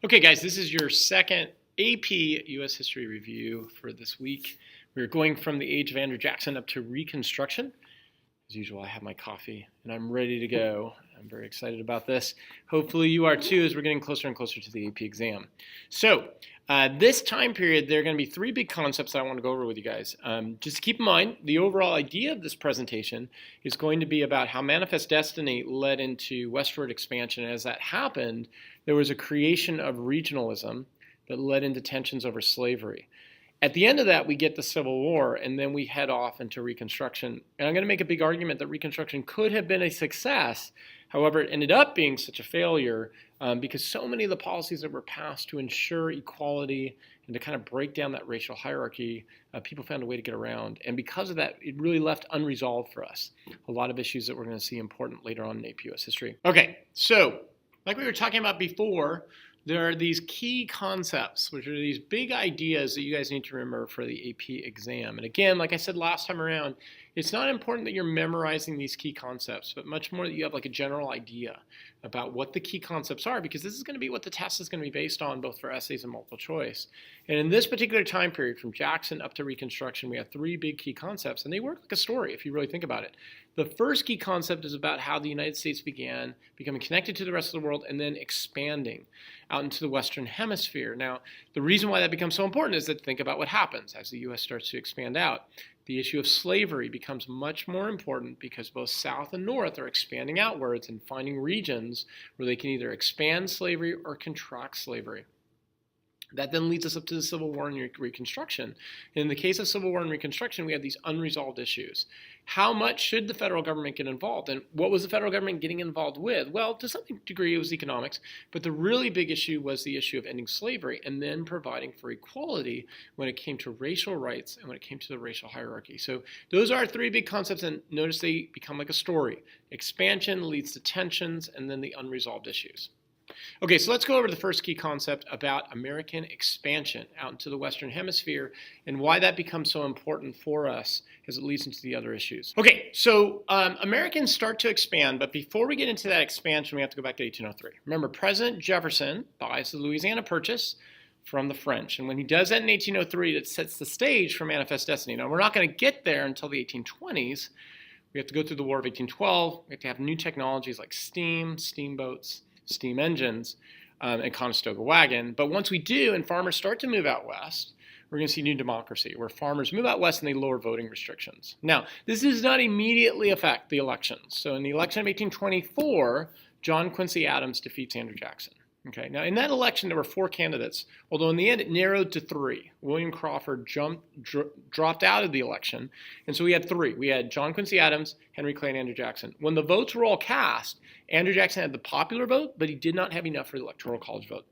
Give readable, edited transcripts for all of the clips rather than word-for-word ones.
Okay, guys, this is your second AP U.S. History review for this week. We're going from the age of Andrew Jackson up to Reconstruction. As usual, I have my coffee and I'm ready to go. I'm very excited about this. Hopefully you are too, as we're getting closer and closer to the AP exam. So this time period, there are going to be three big concepts that I want to go over with you guys. Just to keep in mind, the overall idea of this presentation is going to be about how manifest destiny led into westward expansion. And as that happened, there was a creation of regionalism that led into tensions over slavery. At the end of that, we get the Civil War, and then we head off into Reconstruction. And I'm going to make a big argument that Reconstruction could have been a success. However, it ended up being such a failure because so many of the policies that were passed to ensure equality and to kind of break down that racial hierarchy, people found a way to get around. And because of that, it really left unresolved for us a lot of issues that we're going to see important later on in APUSH history. Okay, so like we were talking about before, there are these key concepts, which are these big ideas that you guys need to remember for the AP exam. And again, like I said last time around, it's not important that you're memorizing these key concepts, but much more that you have like a general idea about what the key concepts are, because this is going to be what the test is going to be based on, both for essays and multiple choice. And in this particular time period, from Jackson up to Reconstruction, we have three big key concepts, and they work like a story if you really think about it. The first key concept is about how the United States began becoming connected to the rest of the world and then expanding out into the Western Hemisphere. Now, the reason why that becomes so important is that think about what happens as the U.S. starts to expand out. The issue of slavery becomes much more important because both South and North are expanding outwards and finding regions where they can either expand slavery or contract slavery. That then leads us up to the Civil War and Reconstruction. In the case of Civil War and Reconstruction, we have these unresolved issues. How much should the federal government get involved? And what was the federal government getting involved with? Well, to some degree, it was economics. But the really big issue was the issue of ending slavery and then providing for equality when it came to racial rights and when it came to the racial hierarchy. So those are three big concepts, and notice they become like a story. Expansion leads to tensions and then the unresolved issues. Okay, so let's go over the first key concept about American expansion out into the Western Hemisphere and why that becomes so important for us as it leads into the other issues. Okay, so Americans start to expand, but before we get into that expansion, we have to go back to 1803. Remember, President Jefferson buys the Louisiana Purchase from the French, and when he does that in 1803, that sets the stage for manifest destiny. Now, we're not going to get there until the 1820s. We have to go through the War of 1812. We have to have new technologies like steam, steamboats, steam engines, and Conestoga wagon. But once we do, and farmers start to move out west, we're going to see new democracy, where farmers move out west and they lower voting restrictions. Now, this does not immediately affect the elections. So in the election of 1824, John Quincy Adams defeats Andrew Jackson. Okay, now in that election, there were four candidates, although in the end it narrowed to three. William Crawford dropped out of the election, and so we had three. We had John Quincy Adams, Henry Clay, and Andrew Jackson. When the votes were all cast, Andrew Jackson had the popular vote, but he did not have enough for the Electoral College vote.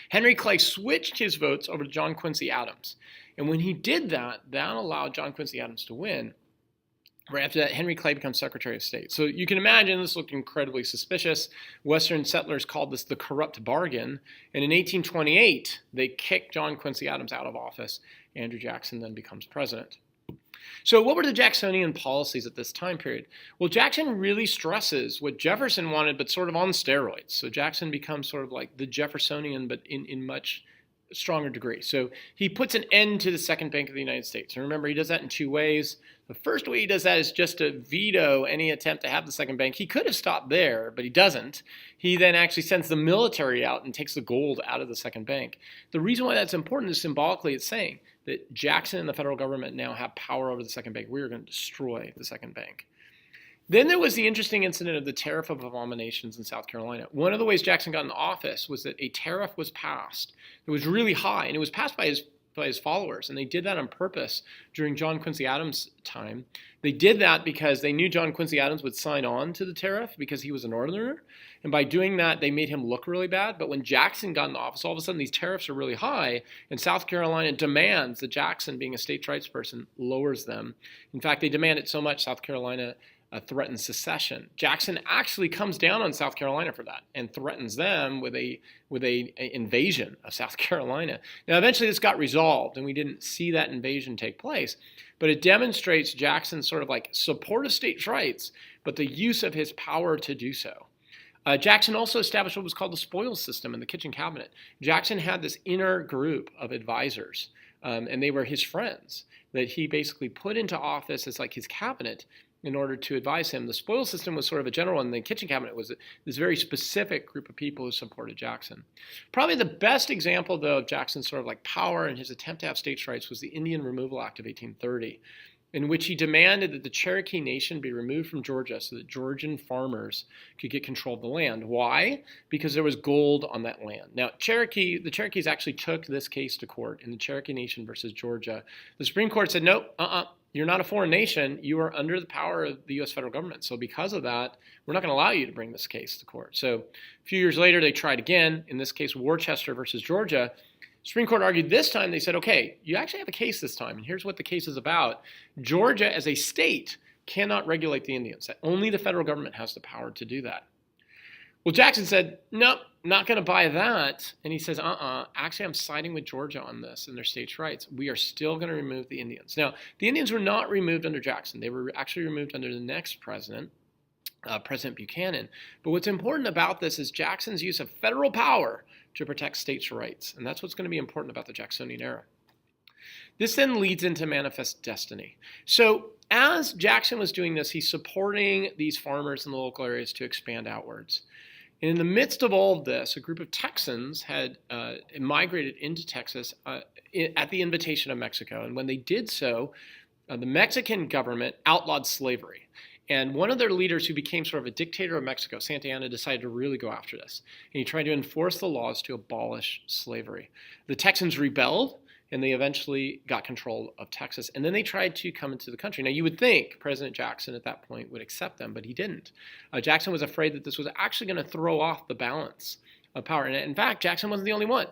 Henry Clay switched his votes over to John Quincy Adams, and when he did that, that allowed John Quincy Adams to win. Right after that, Henry Clay becomes Secretary of State. So you can imagine this looked incredibly suspicious. Western settlers called this the corrupt bargain. And in 1828, they kicked John Quincy Adams out of office. Andrew Jackson then becomes president. So what were the Jacksonian policies at this time period? Well, Jackson really stresses what Jefferson wanted, but sort of on steroids. So Jackson becomes sort of like the Jeffersonian, but in much stronger degree. So he puts an end to the Second Bank of the United States. And remember, he does that in two ways. The first way he does that is just to veto any attempt to have the second bank. He could have stopped there, but he doesn't. He then actually sends the military out and takes the gold out of the second bank. The reason why that's important is symbolically it's saying that Jackson and the federal government now have power over the second bank. We're going to destroy the second bank. Then there was the interesting incident of the Tariff of Abominations in South Carolina. One of the ways Jackson got in office was that a tariff was passed that was really high, and it was passed by his followers, and they did that on purpose during John Quincy Adams' time. They did that because they knew John Quincy Adams would sign on to the tariff because he was a Northerner, and by doing that, they made him look really bad. But when Jackson got in office, all of a sudden these tariffs are really high, and South Carolina demands that Jackson, being a states' rights person, lowers them. In fact, they demand it so much South Carolina threatens secession. Jackson actually comes down on South Carolina for that and threatens them with a invasion of South Carolina. Now, eventually this got resolved, and we didn't see that invasion take place, but it demonstrates Jackson's sort of like support of states' rights, but the use of his power to do so. Jackson also established what was called the spoils system in the kitchen cabinet. Jackson had this inner group of advisors, and they were his friends that he basically put into office as like his cabinet in order to advise him. The spoils system was sort of a general one. The kitchen cabinet was this very specific group of people who supported Jackson. Probably the best example, though, of Jackson's sort of like power and his attempt to have states' rights was the Indian Removal Act of 1830. In which he demanded that the Cherokee Nation be removed from Georgia so that Georgian farmers could get control of the land. Why? Because there was gold on that land. Now, the Cherokees actually took this case to court in the Cherokee Nation versus Georgia. The Supreme Court said, nope, you're not a foreign nation. You are under the power of the U.S. federal government. So because of that, we're not going to allow you to bring this case to court. So a few years later, they tried again, in this case, Worcester versus Georgia. Supreme Court argued this time. They said, okay, you actually have a case this time, and here's what the case is about. Georgia, as a state, cannot regulate the Indians. Only the federal government has the power to do that. Well, Jackson said, nope, not going to buy that. And he says, actually, I'm siding with Georgia on this and their states' rights. We are still going to remove the Indians. Now, the Indians were not removed under Jackson. They were actually removed under the next president, President Buchanan. But what's important about this is Jackson's use of federal power to protect states' rights. And that's what's going to be important about the Jacksonian era. This then leads into manifest destiny. So as Jackson was doing this, he's supporting these farmers in the local areas to expand outwards. And in the midst of all of this, a group of Texans had migrated into Texas at the invitation of Mexico. And when they did so, the Mexican government outlawed slavery. And one of their leaders, who became sort of a dictator of Mexico, Santa Anna, decided to really go after this. And he tried to enforce the laws to abolish slavery. The Texans rebelled, and they eventually got control of Texas. And then they tried to come into the country. Now, you would think President Jackson at that point would accept them, but he didn't. Jackson was afraid that this was actually going to throw off the balance of power. And in fact, Jackson wasn't the only one.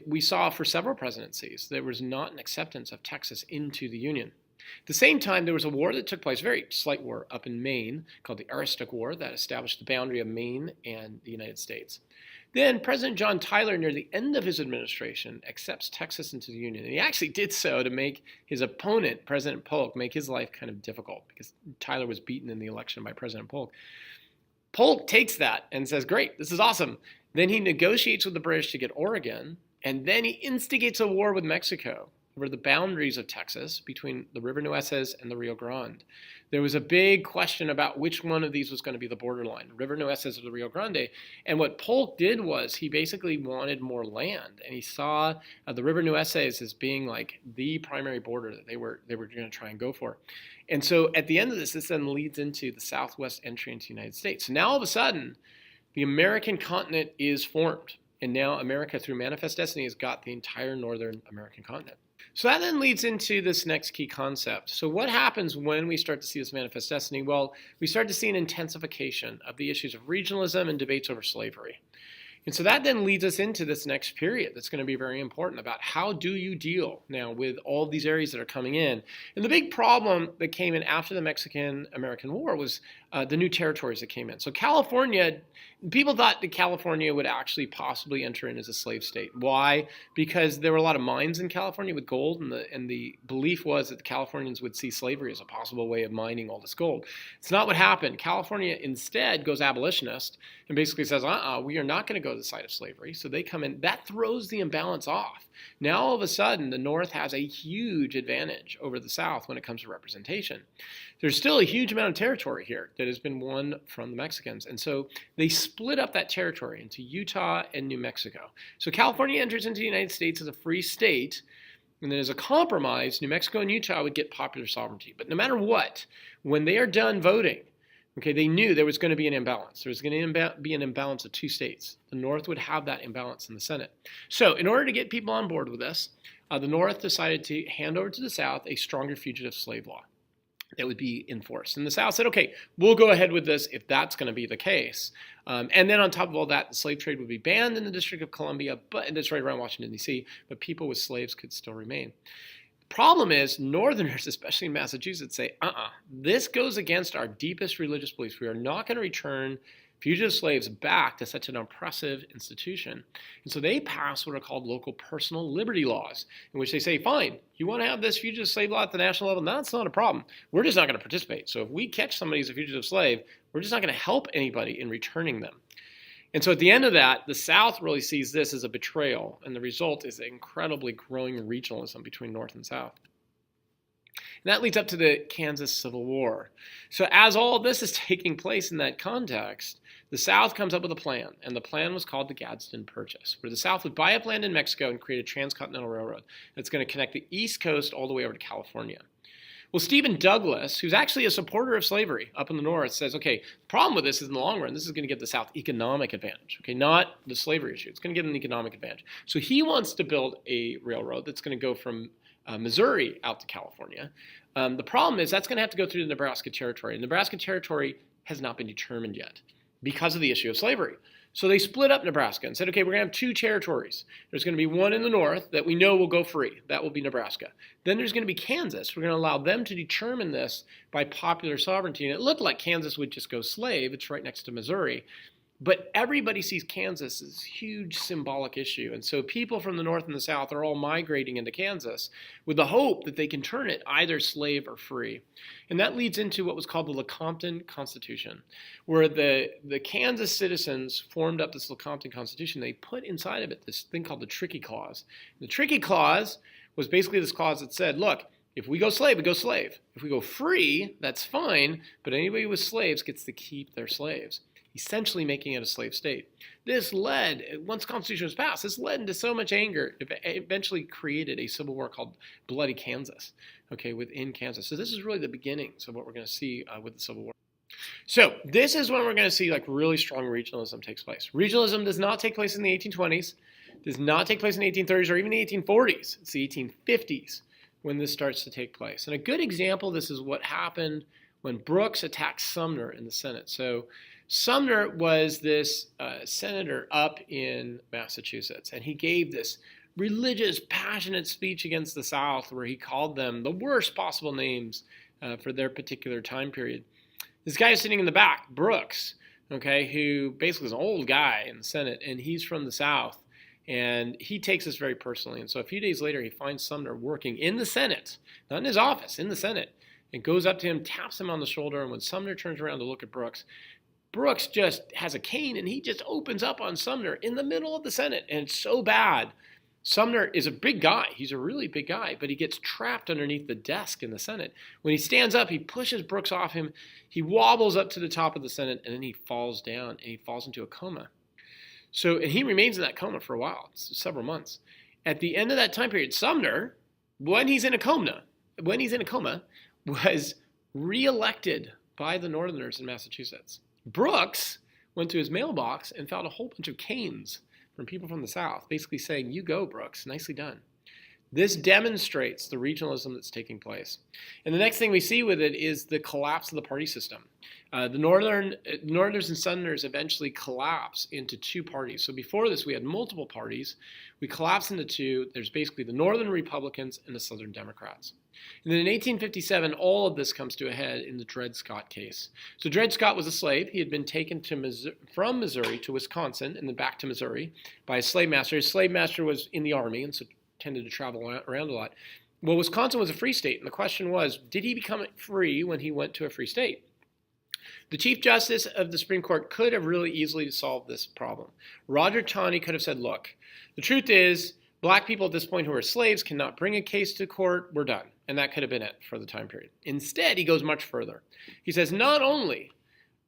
We saw for several presidencies, there was not an acceptance of Texas into the Union. At the same time, there was a war that took place, a very slight war, up in Maine called the Aroostook War that established the boundary of Maine and the United States. Then President John Tyler, near the end of his administration, accepts Texas into the Union. And he actually did so to make his opponent, President Polk, make his life kind of difficult because Tyler was beaten in the election by President Polk. Polk takes that and says, great, this is awesome. Then he negotiates with the British to get Oregon, and then he instigates a war with Mexico over the boundaries of Texas between the River Nueces and the Rio Grande. There was a big question about which one of these was going to be the borderline, River Nueces or the Rio Grande. And what Polk did was he basically wanted more land, and he saw the River Nueces as being like the primary border that they were going to try and go for. And so at the end of this then leads into the southwest entry into the United States. So now all of a sudden, the American continent is formed. And now America, through manifest destiny, has got the entire northern American continent. So that then leads into this next key concept. So what happens when we start to see this manifest destiny? Well, we start to see an intensification of the issues of regionalism and debates over slavery. And so that then leads us into this next period that's going to be very important about how do you deal now with all these areas that are coming in. And the big problem that came in after the Mexican-American War was the new territories that came in. So California, people thought that California would actually possibly enter in as a slave state. Why? Because there were a lot of mines in California with gold, and the belief was that the Californians would see slavery as a possible way of mining all this gold. It's not what happened. California instead goes abolitionist and basically says, we are not going to go to the side of slavery. So they come in. That throws the imbalance off. Now all of a sudden, the North has a huge advantage over the South when it comes to representation. There's still a huge amount of territory here that has been won from the Mexicans. And so they split up that territory into Utah and New Mexico. So California enters into the United States as a free state. And then as a compromise, New Mexico and Utah would get popular sovereignty. But no matter what, when they are done voting, okay, they knew there was going to be an imbalance. There was going to be an imbalance of two states. The North would have that imbalance in the Senate. So in order to get people on board with this, the North decided to hand over to the South a stronger fugitive slave law that would be enforced. And the South said, okay, we'll go ahead with this if that's going to be the case. And then on top of all that, the slave trade would be banned in the District of Columbia, and that's right around Washington, D.C., but people with slaves could still remain. Problem is, Northerners, especially in Massachusetts, say, this goes against our deepest religious beliefs. We are not going to return fugitive slaves back to such an oppressive institution. And so they pass what are called local personal liberty laws, in which they say, fine, you want to have this fugitive slave law at the national level? That's not a problem. We're just not going to participate. So if we catch somebody as a fugitive slave, we're just not going to help anybody in returning them. And so at the end of that, the South really sees this as a betrayal, and the result is incredibly growing regionalism between North and South. And that leads up to the Kansas Civil War. So as all of this is taking place in that context, the South comes up with a plan, and the plan was called the Gadsden Purchase, where the South would buy up land in Mexico and create a transcontinental railroad that's going to connect the East Coast all the way over to California. Well, Stephen Douglas, who's actually a supporter of slavery up in the North, says, okay, the problem with this is in the long run, this is going to give the South economic advantage, okay, not the slavery issue. It's going to give them an economic advantage. So he wants to build a railroad that's going to go from Missouri out to California. The problem is that's going to have to go through the Nebraska Territory. And the Nebraska Territory has not been determined yet because of the issue of slavery. So they split up Nebraska and said, okay, we're going to have two territories. There's going to be one in the north that we know will go free. That will be Nebraska. Then there's going to be Kansas. We're going to allow them to determine this by popular sovereignty. And it looked like Kansas would just go slave. It's right next to Missouri. But everybody sees Kansas as a huge symbolic issue. And so people from the north and the south are all migrating into Kansas with the hope that they can turn it either slave or free. And that leads into what was called the Lecompton Constitution, where the Kansas citizens formed up this Lecompton Constitution. They put inside of it this thing called the Tricky Clause. The Tricky Clause was basically this clause that said, look, if we go slave, we go slave. If we go free, that's fine, but anybody with slaves gets to keep their slaves, essentially making it a slave state. This led, once the Constitution was passed, this led into so much anger, it eventually created a civil war called Bloody Kansas, okay, within Kansas. So this is really the beginnings of what we're going to see with the Civil War. So this is when we're going to see like really strong regionalism takes place. Regionalism does not take place in the 1820s, does not take place in the 1830s or even the 1840s. It's the 1850s when this starts to take place. And a good example of this is what happened when Brooks attacked Sumner in the Senate. So Sumner was this senator up in Massachusetts, and he gave this religious, passionate speech against the South where he called them the worst possible names for their particular time period. This guy is sitting in the back, Brooks, okay, who basically is an old guy in the Senate, and he's from the South, and he takes this very personally. And so a few days later, he finds Sumner working in the Senate, not in his office, in the Senate, and goes up to him, taps him on the shoulder, and when Sumner turns around to look at Brooks, Brooks just has a cane, and he just opens up on Sumner in the middle of the Senate, and it's so bad. Sumner is a big guy. He's a really big guy, but he gets trapped underneath the desk in the Senate. When he stands up, he pushes Brooks off him. He wobbles up to the top of the Senate, and then he falls down, and he falls into a coma. And he remains in that coma for a while, several months. At the end of that time period, Sumner, when he's in a coma, was reelected by the Northerners in Massachusetts. Brooks went to his mailbox and found a whole bunch of canes from people from the South, basically saying, you go, Brooks, nicely done. This demonstrates the regionalism that's taking place. And the next thing we see with it is the collapse of the party system. The Northerners and Southerners eventually collapse into two parties. So before this, we had multiple parties. We collapse into two. There's basically the Northern Republicans and the Southern Democrats. And then in 1857, all of this comes to a head in the Dred Scott case. So Dred Scott was a slave. He had been taken from Missouri to Wisconsin and then back to Missouri by a slave master. His slave master was in the army and so tended to travel around a lot. Well, Wisconsin was a free state, and the question was, did he become free when he went to a free state? The Chief Justice of the Supreme Court could have really easily solved this problem. Roger Taney could have said, look, the truth is, black people at this point who are slaves cannot bring a case to court. We're done. And that could have been it for the time period. Instead, he goes much further. He says not only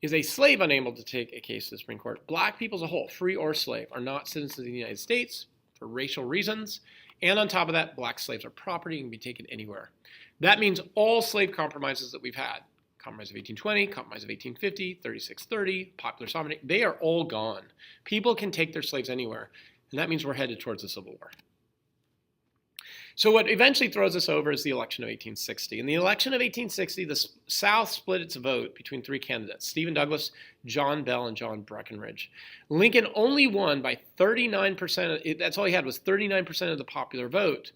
is a slave unable to take a case to the Supreme Court, black people as a whole, free or slave, are not citizens of the United States for racial reasons. And on top of that, black slaves are property and can be taken anywhere. That means all slave compromises that we've had, Compromise of 1820, Compromise of 1850, 3630, popular sovereignty, they are all gone. People can take their slaves anywhere. And that means we're headed towards a civil war. So what eventually throws us over is the election of 1860. In the election of 1860, the South split its vote between three candidates, Stephen Douglas, John Bell, and John Breckinridge. Lincoln only won by 39%. That's all he had was 39% of the popular vote.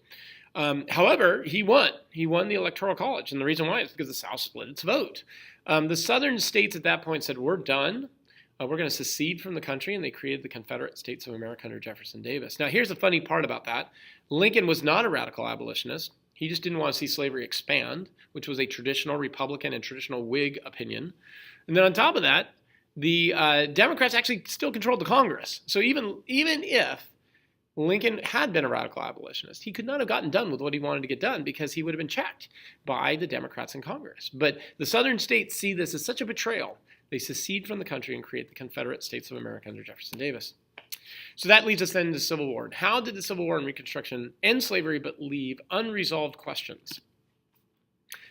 However, he won. He won the Electoral College. And the reason why is because the South split its vote. The Southern states at that point said, we're done. We're going to secede from the country, and they created the Confederate States of America under Jefferson Davis. Now, here's the funny part about that. Lincoln was not a radical abolitionist. He just didn't want to see slavery expand, which was a traditional Republican and traditional Whig opinion. And then on top of that, the Democrats actually still controlled the Congress. So even if Lincoln had been a radical abolitionist, he could not have gotten done with what he wanted to get done because he would have been checked by the Democrats in Congress. But the Southern states see this as such a betrayal, they secede from the country and create the Confederate States of America under Jefferson Davis. So that leads us then to the Civil War. How did the Civil War and Reconstruction end slavery but leave unresolved questions?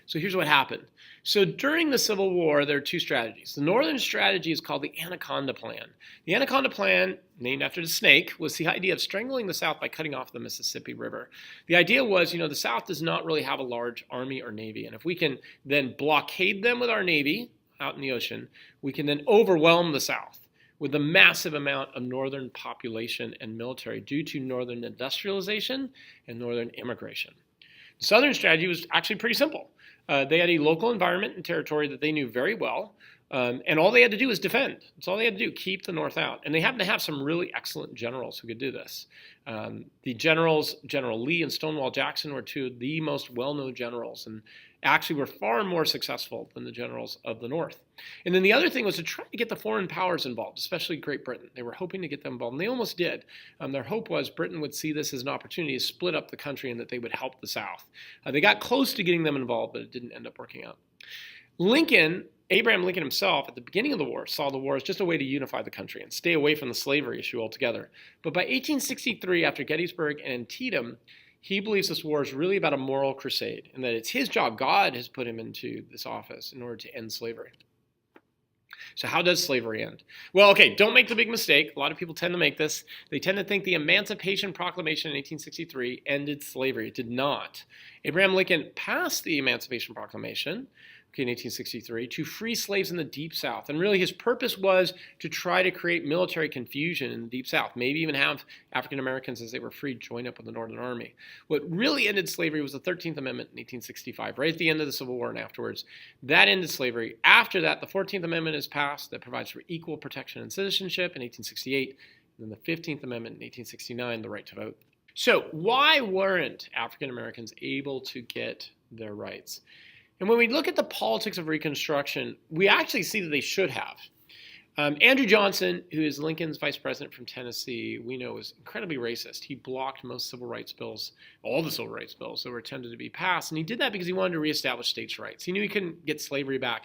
So here's what happened. So during the Civil War, there are two strategies. The Northern strategy is called the Anaconda Plan. The Anaconda Plan, named after the snake, was the idea of strangling the South by cutting off the Mississippi River. The idea was, the South does not really have a large army or navy, and if we can then blockade them with our navy out in the ocean, we can then overwhelm the South with a massive amount of northern population and military due to northern industrialization and northern immigration. The Southern strategy was actually pretty simple. They had a local environment and territory that they knew very well, and all they had to do was defend. That's all they had to do, keep the North out. And they happened to have some really excellent generals who could do this. The generals, General Lee and Stonewall Jackson, were two of the most well-known generals and actually were far more successful than the generals of the North. And then the other thing was to try to get the foreign powers involved, especially Great Britain. They were hoping to get them involved, and they almost did. Their hope was Britain would see this as an opportunity to split up the country and that they would help the South. They got close to getting them involved, but it didn't end up working out. Abraham Lincoln himself, at the beginning of the war, saw the war as just a way to unify the country and stay away from the slavery issue altogether. But by 1863, after Gettysburg and Antietam, he believes this war is really about a moral crusade and that it's his job. God has put him into this office in order to end slavery. So how does slavery end? Well, okay, don't make the big mistake. A lot of people tend to make this. They tend to think the Emancipation Proclamation in 1863 ended slavery. It did not. Abraham Lincoln passed the Emancipation Proclamation in 1863 to free slaves in the Deep South. And really his purpose was to try to create military confusion in the Deep South, maybe even have African Americans, as they were freed, join up with the Northern Army. What really ended slavery was the 13th Amendment in 1865, right at the end of the Civil War and afterwards. That ended slavery. After that, the 14th Amendment is passed that provides for equal protection and citizenship in 1868, and then the 15th Amendment in 1869, the right to vote. So why weren't African Americans able to get their rights? And when we look at the politics of Reconstruction, we actually see that they should have. Andrew Johnson, who is Lincoln's vice president from Tennessee, we know was incredibly racist. He blocked most civil rights bills, all the civil rights bills that were attempted to be passed. And he did that because he wanted to reestablish states' rights. He knew he couldn't get slavery back,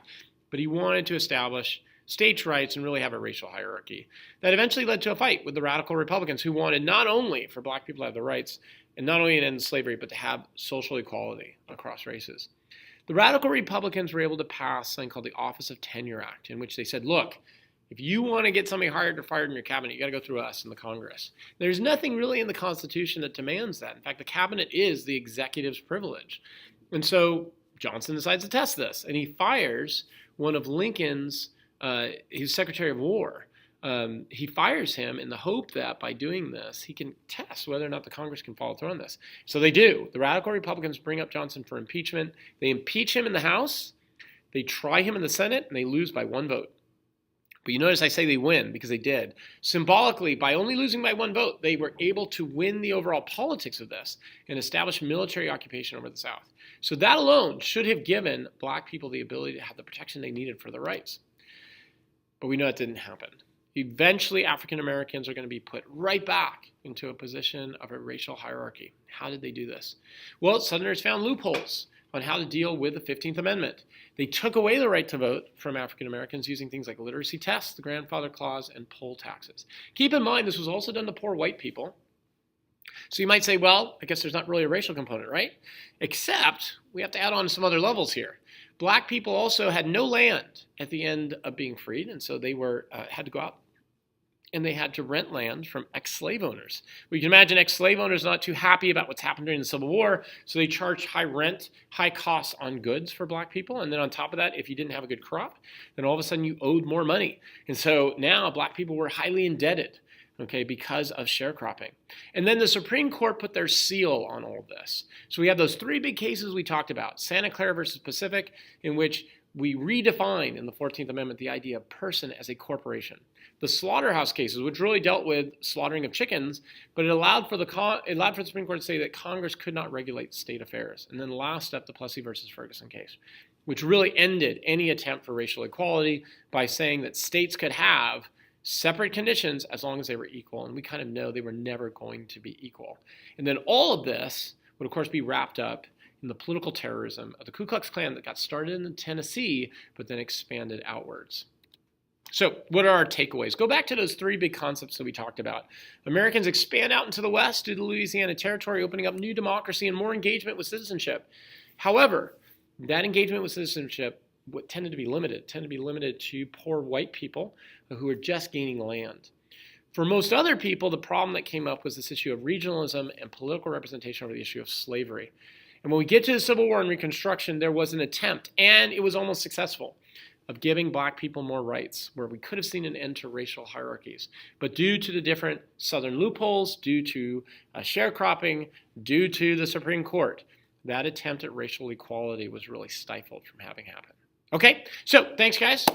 but he wanted to establish states' rights and really have a racial hierarchy. That eventually led to a fight with the radical Republicans who wanted not only for black people to have the rights and not only to end slavery, but to have social equality across races. The radical Republicans were able to pass something called the Office of Tenure Act, in which they said, look, if you want to get somebody hired or fired in your cabinet, you got to go through us in the Congress. There's nothing really in the Constitution that demands that. In fact, the cabinet is the executive's privilege. And so Johnson decides to test this, and he fires one of Lincoln's, his Secretary of War. He fires him in the hope that by doing this, he can test whether or not the Congress can follow through on this. So they do. The radical Republicans bring up Johnson for impeachment. They impeach him in the House. They try him in the Senate, and they lose by one vote. But you notice I say they win because they did. Symbolically, by only losing by one vote, they were able to win the overall politics of this and establish military occupation over the South. So that alone should have given black people the ability to have the protection they needed for their rights. But we know it didn't happen. Eventually, African Americans are going to be put right back into a position of a racial hierarchy. How did they do this? Well, Southerners found loopholes on how to deal with the 15th Amendment. They took away the right to vote from African Americans using things like literacy tests, the grandfather clause, and poll taxes. Keep in mind, this was also done to poor white people. So you might say, well, I guess there's not really a racial component, right? Except we have to add on some other levels here. Black people also had no land at the end of being freed, and so they had to go out and they had to rent land from ex-slave owners. We can imagine ex-slave owners not too happy about what's happened during the Civil War, so they charged high rent, high costs on goods for black people, and then on top of that, if you didn't have a good crop, then all of a sudden you owed more money. And so now black people were highly indebted, okay, because of sharecropping. And then the Supreme Court put their seal on all of this. So we have those three big cases we talked about, Santa Clara versus Pacific, in which we redefine in the 14th Amendment the idea of person as a corporation. The slaughterhouse cases, which really dealt with slaughtering of chickens, but it allowed for the Supreme Court to say that Congress could not regulate state affairs. And then last up, the Plessy versus Ferguson case, which really ended any attempt for racial equality by saying that states could have separate conditions as long as they were equal. And we kind of know they were never going to be equal. And then all of this would, of course, be wrapped up in the political terrorism of the Ku Klux Klan that got started in Tennessee, but then expanded outwards. So what are our takeaways? Go back to those three big concepts that we talked about. Americans expand out into the West due to the Louisiana Territory, opening up new democracy and more engagement with citizenship. However, that engagement with citizenship tended to be limited to poor white people who were just gaining land. For most other people, the problem that came up was this issue of regionalism and political representation over the issue of slavery. And when we get to the Civil War and Reconstruction, there was an attempt, and it was almost successful, of giving black people more rights, where we could have seen an end to racial hierarchies. But due to the different Southern loopholes, due to sharecropping, due to the Supreme Court, that attempt at racial equality was really stifled from having happened. Okay, so thanks, guys.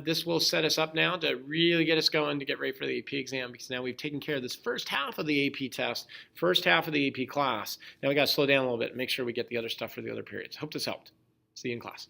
This will set us up now to really get us going to get ready for the AP exam, because now we've taken care of this first half of the AP test, first half of the AP class. Now we got to slow down a little bit and make sure we get the other stuff for the other periods. Hope this helped. See you in class.